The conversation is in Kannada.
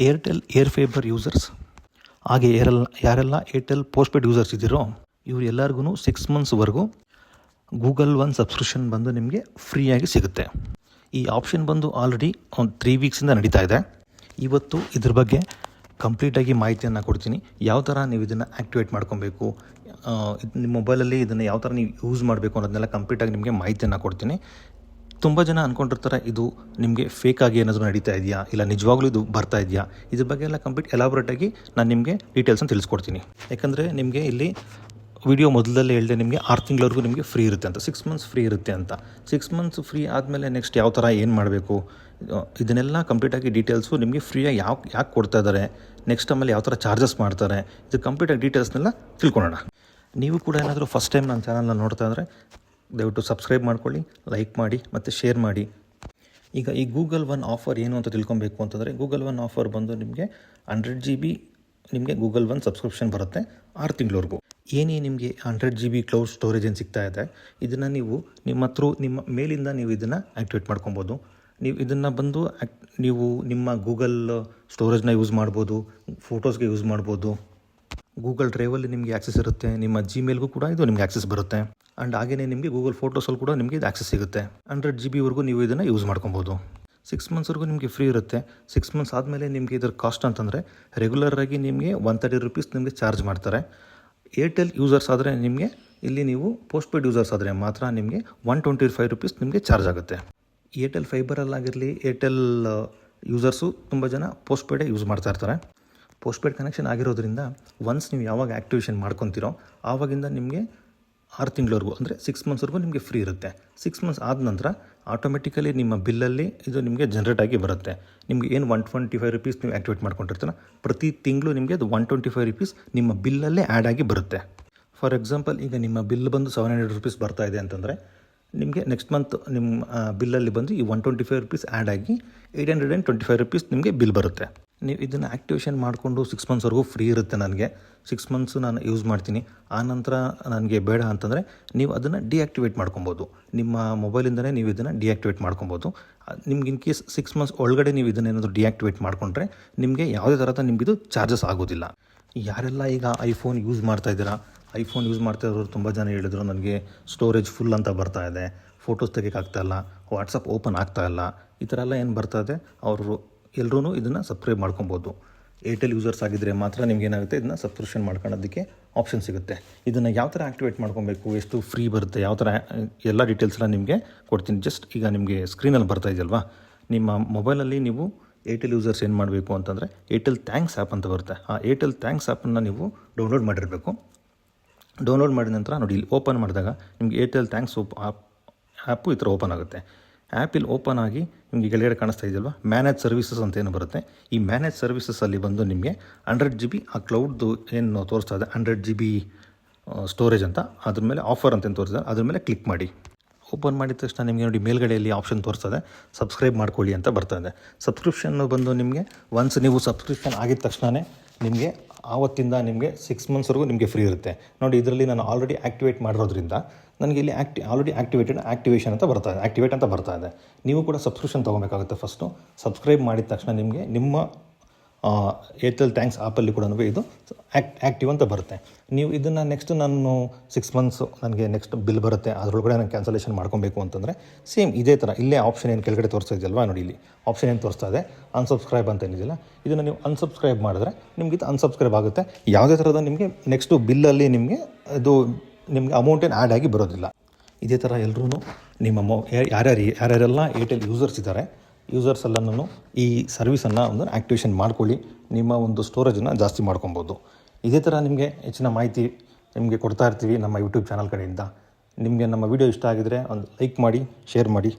ಏರ್ಟೆಲ್ ಏರ್ ಫೈಬರ್ ಯೂಸರ್ಸ್ ಹಾಗೆ ಯಾರೆಲ್ಲ ಏರ್ಟೆಲ್ ಪೋಸ್ಟ್ಪೇಡ್ ಯೂಸರ್ಸ್ ಇದ್ದೀರೋ ಇವ್ರು ಎಲ್ಲರಿಗೂ 6 ಮಂತ್ಸ್ವರೆಗೂ ಗೂಗಲ್ ಒನ್ ಸಬ್ಸ್ಕ್ರಿಪ್ಷನ್ ಬಂದು ನಿಮಗೆ ಫ್ರೀಯಾಗಿ ಸಿಗುತ್ತೆ. ಈ ಆಪ್ಷನ್ ಬಂದು ಆಲ್ರೆಡಿ ಒಂದು 3 ವೀಕ್ಸಿಂದ ನಡೀತಾ ಇದೆ. ಇವತ್ತು ಇದ್ರ ಬಗ್ಗೆ ಕಂಪ್ಲೀಟಾಗಿ ಮಾಹಿತಿಯನ್ನು ಕೊಡ್ತೀನಿ. ಯಾವ ಥರ ನೀವು ಇದನ್ನು ಆ್ಯಕ್ಟಿವೇಟ್ ಮಾಡ್ಕೊಬೇಕು, ನಿಮ್ಮ ಮೊಬೈಲಲ್ಲಿ ಇದನ್ನು ಯಾವ ಥರ ನೀವು ಯೂಸ್ ಮಾಡಬೇಕು ಅನ್ನೋದನ್ನೆಲ್ಲ ಕಂಪ್ಲೀಟಾಗಿ ನಿಮಗೆ ಮಾಹಿತಿಯನ್ನು ಕೊಡ್ತೀನಿ. ತುಂಬ ಜನ ಅಂದ್ಕೊಂಡಿರ್ತಾರೆ ಇದು ನಿಮಗೆ ಫೇಕಾಗಿ ಏನಾದರೂ ನಡೀತಾ ಇದೆಯಾ, ಇಲ್ಲ ನಿಜವಾಗ್ಲೂ ಇದು ಬರ್ತಾ ಇದೆಯಾ, ಇದ್ರ ಬಗ್ಗೆ ಎಲ್ಲ ಕಂಪ್ಲೀಟ್ ಎಲಾಬ್ರೇಟಾಗಿ ನಾನು ನಿಮಗೆ ಡೀಟೇಲ್ಸನ್ನು ತಿಳಿಸ್ಕೊಡ್ತೀನಿ. ಯಾಕಂದರೆ ನಿಮಗೆ ಇಲ್ಲಿ ವಿಡಿಯೋ ಮೊದಲಲ್ಲೇ ಹೇಳಿದೆ ನಿಮಗೆ 6 ತಿಂಗಳವರೆಗೂ ನಿಮಗೆ ಫ್ರೀ ಇರುತ್ತೆ ಅಂತ, 6 ಮಂತ್ಸ್ ಫ್ರೀ ಇರುತ್ತೆ ಅಂತ. 6 ಮಂತ್ಸ್ ಫ್ರೀ ಆದಮೇಲೆ ನೆಕ್ಸ್ಟ್ ಯಾವ ಥರ ಏನು ಮಾಡಬೇಕು ಇದನ್ನೆಲ್ಲ ಕಂಪ್ಲೀಟಾಗಿ ಡೀಟೇಲ್ಸು ನಿಮಗೆ ಫ್ರೀಯಾಗಿ ಯಾಕೆ ಕೊಡ್ತಾ ಇದ್ದಾರೆ, ನೆಕ್ಸ್ಟ್ ಆಮೇಲೆ ಯಾವ ಥರ ಚಾರ್ಜಸ್ ಮಾಡ್ತಾರೆ, ಇದು ಕಂಪ್ಲೀಟಾಗಿ ಡೀಟೇಲ್ಸ್ನೆಲ್ಲ ತಿಳ್ಕೊಳ್ಳೋಣ. ನೀವು ಕೂಡ ಏನಾದರೂ ಫಸ್ಟ್ ಟೈಮ್ ನನ್ನ ಚಾನಲ್ನ ನೋಡ್ತಾ ಇದ್ದರೆ ದಯವಿಟ್ಟು ಸಬ್ಸ್ಕ್ರೈಬ್ ಮಾಡ್ಕೊಳ್ಳಿ, ಲೈಕ್ ಮಾಡಿ ಮತ್ತು ಶೇರ್ ಮಾಡಿ. ಈಗ ಈ ಗೂಗಲ್ ಒನ್ ಆಫರ್ ಏನು ಅಂತ ತಿಳ್ಕೊಬೇಕು ಅಂತಂದರೆ, ಗೂಗಲ್ ಒನ್ ಆಫರ್ ಬಂದು ನಿಮಗೆ 100 GB ನಿಮಗೆ ಗೂಗಲ್ ಒನ್ ಸಬ್ಸ್ಕ್ರಿಪ್ಷನ್ ಬರುತ್ತೆ 6 ತಿಂಗಳವರೆಗೂ. ಏನೇ ನಿಮಗೆ 100 GB ಕ್ಲೌಡ್ ಸ್ಟೋರೇಜ್ ಏನು ಸಿಗ್ತಾ ಇದೆ, ಇದನ್ನು ನೀವು ನಿಮ್ಮ ಮೇಲಿಂದ ನೀವು ಇದನ್ನು ಆ್ಯಕ್ಟಿವೇಟ್ ಮಾಡ್ಕೊಬೋದು. ನೀವು ಇದನ್ನು ಬಂದು ನೀವು ನಿಮ್ಮ ಗೂಗಲ್ ಸ್ಟೋರೇಜ್ನ ಯೂಸ್ ಮಾಡ್ಬೋದು, ಫೋಟೋಸ್ಗೆ ಯೂಸ್ ಮಾಡ್ಬೋದು, ಗೂಗಲ್ ಡ್ರೈವಲ್ಲಿ ನಿಮಗೆ ಆ್ಯಕ್ಸೆಸ್ ಇರುತ್ತೆ, ನಿಮ್ಮ ಜಿಮೇಲ್ಗೂ ಕೂಡ ಇದು ನಿಮಗೆ ಆ್ಯಕ್ಸೆಸ್ ಬರುತ್ತೆ. ಆ್ಯಂಡ್ ಹಾಗೆಯೇ ನಿಮಗೆ ಗೂಗಲ್ ಫೋಟೋಸಲ್ಲಿ ಕೂಡ ನಿಮಗೆ ಇದು ಆ್ಯಕ್ಸೆಸ್ ಸಿಗುತ್ತೆ. 100 GB ನೀವು ಇದನ್ನು ಯೂಸ್ ಮಾಡ್ಕೊಬೋದು. 6 ಮಂತ್ಸ್ವರೆಗೂ ನಿಮಗೆ ಫ್ರೀ ಇರುತ್ತೆ. 6 ಮಂತ್ಸ್ ಆದಮೇಲೆ ನಿಮಗೆ ಇದರ ಕಾಸ್ಟ್ ಅಂತಂದರೆ ರೆಗ್ಯುಲರಾಗಿ ನಿಮಗೆ 130 ರೂಪೀಸ್ ನಿಮಗೆ ಚಾರ್ಜ್ ಮಾಡ್ತಾರೆ. ಏರ್ಟೆಲ್ ಯೂಸರ್ಸ್ ಆದರೆ ನಿಮಗೆ ಇಲ್ಲಿ ನೀವು ಪೋಸ್ಟ್ಪೇಡ್ ಯೂಸರ್ಸ್ ಆದರೆ ಮಾತ್ರ ನಿಮಗೆ 125 ರೂಪೀಸ್ ನಿಮಗೆ ಚಾರ್ಜ್ ಆಗುತ್ತೆ. ಏರ್ಟೆಲ್ ಫೈಬರಲ್ಲಾಗಿರಲಿ ಏರ್ಟೆಲ್ ಯೂಸರ್ಸು ತುಂಬ ಜನ ಪೋಸ್ಟ್ಪೇಡೇ ಯೂಸ್ ಮಾಡ್ತಾ ಇರ್ತಾರೆ. ಪೋಸ್ಟ್ಪೇಡ್ ಕನೆಕ್ಷನ್ ಆಗಿರೋದ್ರಿಂದ ಒನ್ಸ್ ನೀವು ಯಾವಾಗ ಆ್ಯಕ್ಟಿವೇಷನ್ ಮಾಡ್ಕೊತೀರೋ ಆವಾಗಿಂದ ನಿಮಗೆ 6 ತಿಂಗಳವರೆಗೂ ಅಂದರೆ 6 ಮಂತ್ಸ್ವರೆಗೂ ನಿಮಗೆ ಫ್ರೀ ಇರುತ್ತೆ. 6 ಮಂತ್ಸ್ ಆದ ನಂತರ ಆಟೋಮೆಟಿಕಲಿ ನಿಮ್ಮ ಬಿಲ್ಲಲ್ಲಿ ಇದು ನಿಮಗೆ ಜನ್ರೇಟ್ ಆಗಿ ಬರುತ್ತೆ. ನಿಮಗೆ ಏನು 125 ರೂಪೀಸ್ ನೀವು ಆ್ಯಕ್ಟಿವೇಟ್ ಮಾಡ್ಕೊಂಡಿರ್ತೀರ, ಪ್ರತಿ ತಿಂಗಳು ನಿಮಗೆ ಅದು 125 ರೂಪೀಸ್ ನಿಮ್ಮ ಬಿಲ್ಲಲ್ಲೇ ಆ್ಯಡ್ ಆಗಿ ಬರುತ್ತೆ. ಫಾರ್ ಎಕ್ಸಾಂಪಲ್ ಈಗ ನಿಮ್ಮ ಬಿಲ್ ಬಂದು 700 ರೂಪೀಸ್ ಬರ್ತಾ ಇದೆ ಅಂತಂದರೆ ನಿಮಗೆ ನೆಕ್ಸ್ಟ್ ಮಂತ್ ನಿಮ್ಮ ಬಿಲ್ಲಲ್ಲಿ ಬಂದು ಈ 125 ರೂಪೀಸ್ ಆ್ಯಡ್ ಆಗಿ 825 ರೂಪೀಸ್ ನಿಮಗೆ ಬಿಲ್ ಬರುತ್ತೆ. ನೀವು ಇದನ್ನು ಆ್ಯಕ್ಟಿವೇಷನ್ ಮಾಡಿಕೊಂಡು 6 ಮಂತ್ಸ್ವರೆಗೂ ಫ್ರೀ ಇರುತ್ತೆ. ನನಗೆ 6 ಮಂತ್ಸು ನಾನು ಯೂಸ್ ಮಾಡ್ತೀನಿ. ಆನಂತರ ನನಗೆ ಬೇಡ ಅಂತಂದರೆ ನೀವು ಅದನ್ನು ಡಿಆ್ಯಕ್ಟಿವೇಟ್ ಮಾಡ್ಕೊಬೋದು. ನಿಮ್ಮ ಮೊಬೈಲಿಂದಲೇ ನೀವು ಇದನ್ನು ಡಿಆ್ಯಕ್ಟಿವೇಟ್ ಮಾಡ್ಕೊಬೋದು. ನಿಮ್ಗೆ ಇನ್ ಕೇಸ್ 6 ಮಂತ್ಸ್ ಒಳಗಡೆ ನೀವು ಇದನ್ನೇನಾದರೂ ಡಿಆ್ಯಕ್ಟಿವೇಟ್ ಮಾಡಿಕೊಂಡ್ರೆ ನಿಮಗೆ ಯಾವುದೇ ಥರದ ನಿಮಗಿದು ಚಾರ್ಜಸ್ ಆಗೋದಿಲ್ಲ. ಯಾರೆಲ್ಲ ಈಗ ಐಫೋನ್ ಯೂಸ್ ಮಾಡ್ತಾಯಿದ್ದೀರಾ, ಐಫೋನ್ ಯೂಸ್ ಮಾಡ್ತಾ ಇರೋರು ತುಂಬ ಜನ ಹೇಳಿದ್ರು ನನಗೆ ಸ್ಟೋರೇಜ್ ಫುಲ್ ಅಂತ ಬರ್ತಾ ಇದೆ, ಫೋಟೋಸ್ ತೆಗೆಯೋಕ್ಕಾಗ್ತಾಯಿಲ್ಲ, ವಾಟ್ಸಪ್ ಓಪನ್ ಆಗ್ತಾಯಿಲ್ಲ, ಈ ಥರ ಎಲ್ಲ ಏನು ಬರ್ತಾ ಇದೆ ಅವರು ಎಲ್ಲರೂ ಇದನ್ನು ಸಬ್ಸ್ಕ್ರೈಬ್ ಮಾಡ್ಕೊಬೋದು. ಏರ್ಟೆಲ್ ಯೂಸರ್ಸ್ ಆಗಿದ್ದರೆ ಮಾತ್ರ ನಿಮ್ಗೆ ಏನಾಗುತ್ತೆ, ಇದನ್ನು ಸಬ್ಸ್ಕ್ರಿಪ್ಷನ್ ಮಾಡ್ಕೊಳ್ಳೋದಕ್ಕೆ ಆಪ್ಷನ್ ಸಿಗುತ್ತೆ. ಇದನ್ನು ಯಾವ ಥರ ಆ್ಯಕ್ಟಿವೇಟ್ ಮಾಡ್ಕೊಬೇಕು, ಎಷ್ಟು ಫ್ರೀ ಬರುತ್ತೆ, ಯಾವ ಥರ ಎಲ್ಲ ಡೀಟೇಲ್ಸ್ನ ನಿಮಗೆ ಕೊಡ್ತೀನಿ. ಜಸ್ಟ್ ಈಗ ನಿಮಗೆ ಸ್ಕ್ರೀನಲ್ಲಿ ಬರ್ತಾ ಇದೆಯಲ್ವಾ, ನಿಮ್ಮ ಮೊಬೈಲಲ್ಲಿ ನೀವು ಏರ್ಟೆಲ್ ಯೂಸರ್ಸ್ ಏನು ಮಾಡಬೇಕು ಅಂತಂದರೆ ಏರ್ಟೆಲ್ ಥ್ಯಾಂಕ್ಸ್ ಆ್ಯಪ್ ಅಂತ ಬರುತ್ತೆ. ಆ ಏರ್ಟೆಲ್ ಥ್ಯಾಂಕ್ಸ್ ಆ್ಯಪನ್ನು ನೀವು ಡೌನ್ಲೋಡ್ ಮಾಡಿರಬೇಕು. ಡೌನ್ಲೋಡ್ ಮಾಡಿದ ನಂತರ ನೋಡಿ ಇಲ್ಲಿ ಓಪನ್ ಮಾಡಿದಾಗ ನಿಮಗೆ ಏರ್ಟೆಲ್ ಥ್ಯಾಂಕ್ಸ್ ಆ್ಯಪು ಈ ಥರ ಓಪನ್ ಆಗುತ್ತೆ. ಆ್ಯಪ್ ಇಲ್ಲಿ ಓಪನ್ ಆಗಿ ನಿಮಗೆ ಕೆಳಗಡೆ ಕಾಣಿಸ್ತಾ ಇದೆಯಲ್ವ, ಮ್ಯಾನೇಜ್ ಸರ್ವಿಸಸ್ ಅಂತ ಏನು ಬರುತ್ತೆ. ಈ ಮ್ಯಾನೇಜ್ ಸರ್ವಿಸಸಲ್ಲಿ ಬಂದು ನಿಮಗೆ 100 GB ಆ ಕ್ಲೌಡ್ದು ಏನು ತೋರಿಸ್ತಾ ಇದೆ 100 GB ಸ್ಟೋರೇಜ್ ಅಂತ, ಅದ್ರ ಮೇಲೆ ಆಫರ್ ಅಂತ ಏನು ತೋರಿಸ್ತಾ ಅದ್ರ ಮೇಲೆ ಕ್ಲಿಕ್ ಮಾಡಿ. ಓಪನ್ ಮಾಡಿದ ತಕ್ಷಣ ನಿಮಗೆ ನೋಡಿ ಮೇಲ್ಗಡೆಯಲ್ಲಿ ಆಪ್ಷನ್ ತೋರಿಸ್ತದೆ ಸಬ್ಸ್ಕ್ರೈಬ್ ಮಾಡ್ಕೊಳ್ಳಿ ಅಂತ ಬರ್ತದೆ. ಸಬ್ಸ್ಕ್ರಿಪ್ಷನ್ನು ಬಂದು ನಿಮಗೆ ಒನ್ಸ್ ನೀವು ಸಬ್ಸ್ಕ್ರಿಪ್ಷನ್ ಆಗಿದ ತಕ್ಷಣವೇ ನಿಮಗೆ ಆವತ್ತಿಂದ ನಿಮಗೆ 6 ಮಂತ್ಸ್ವರೆಗೂ ನಿಮಗೆ ಫ್ರೀ ಇರುತ್ತೆ. ನೋಡಿ ಇದರಲ್ಲಿ ನಾನು ಆಲ್ರೆಡಿ ಆ್ಯಕ್ಟಿವೇಟ್ ಮಾಡಿರೋದ್ರಿಂದ ನನಗೆ ಇಲ್ಲಿ ಆಲ್ರೆಡಿ ಆ್ಯಕ್ಟಿವೇಟ್ ಅಂತ ಬರ್ತಾ ಇದೆ. ನೀವು ಕೂಡ ಸಬ್ಸ್ಕ್ರಿಪ್ಷನ್ ತೊಗೋಬೇಕಾಗುತ್ತೆ. ಫಸ್ಟು ಸಬ್ಸ್ಕ್ರೈಬ್ ಮಾಡಿದ ತಕ್ಷಣ ನಿಮಗೆ ನಿಮ್ಮ ಏರ್ಟೆಲ್ ಥ್ಯಾಂಕ್ಸ್ ಆ್ಯಪಲ್ಲಿ ಕೂಡ ಇದು ಆ್ಯಕ್ಟಿವ್ ಅಂತ ಬರುತ್ತೆ. ನೀವು ಇದನ್ನು ನೆಕ್ಸ್ಟ್ ನಾನು 6 ಮಂತ್ಸು ನನಗೆ ನೆಕ್ಸ್ಟ್ ಬಿಲ್ ಬರುತ್ತೆ, ಅದರೊಳಗಡೆ ನಾನು ಕ್ಯಾನ್ಸಲೇಷನ್ ಮಾಡ್ಕೊಬೇಕು ಅಂತಂದರೆ ಸೇಮ್ ಇದೇ ಥರ ಇಲ್ಲೇ ಆಪ್ಷನ್ ಏನು ಕೆಳಗಡೆ ತೋರಿಸ್ತಾ ಇದೆಯಲ್ವಾ, ನೋಡಿ ಇಲ್ಲಿ ಆಪ್ಷನ್ ಏನು ತೋರಿಸ್ತಾ ಇದೆ ಅನ್ಸಬ್ಸ್ಕ್ರೈಬ್ ಅಂತ ಏನಿದೆಯಲ್ಲ, ಇದನ್ನು ನೀವು ಅನ್ಸಬ್ಸ್ಕ್ರೈಬ್ ಮಾಡಿದ್ರೆ ನಿಮಗೆ ಇದು ಅನ್ಸಬ್ಸ್ಕ್ರೈಬ್ ಆಗುತ್ತೆ. ಯಾವುದೇ ಥರದ ನಿಮಗೆ ನೆಕ್ಸ್ಟು ಬಿಲ್ಲಲ್ಲಿ ನಿಮಗೆ ಅದು ನಿಮಗೆ ಅಮೌಂಟ್ ಏನು ಆ್ಯಡ್ ಆಗಿ ಬರೋದಿಲ್ಲ. ಇದೇ ಥರ ಎಲ್ಲರೂ ನಿಮ್ಮ ಯಾರ್ಯಾರೆಲ್ಲ ಏರ್ಟೆಲ್ ಯೂಸರ್ಸ್ ಇದ್ದಾರೆ ಯೂಸರ್ಸ್ ಎಲ್ಲನೂ ಈ ಸರ್ವಿಸನ್ನು ಒಂದು ಆ್ಯಕ್ಟಿವೇಷನ್ ಮಾಡ್ಕೊಳ್ಳಿ, ನಿಮ್ಮ ಒಂದು ಸ್ಟೋರೇಜನ್ನು ಜಾಸ್ತಿ ಮಾಡ್ಕೊಬೋದು. ಇದೇ ಥರ ನಿಮಗೆ ಹೆಚ್ಚಿನ ಮಾಹಿತಿ ನಿಮಗೆ ಕೊಡ್ತಾ ಇರ್ತೀವಿ ನಮ್ಮ ಯೂಟ್ಯೂಬ್ ಚಾನಲ್ ಕಡೆಯಿಂದ. ನಿಮಗೆ ನಮ್ಮ ವಿಡಿಯೋ ಇಷ್ಟ ಆಗಿದರೆ ಒಂದು ಲೈಕ್ ಮಾಡಿ, ಶೇರ್ ಮಾಡಿ.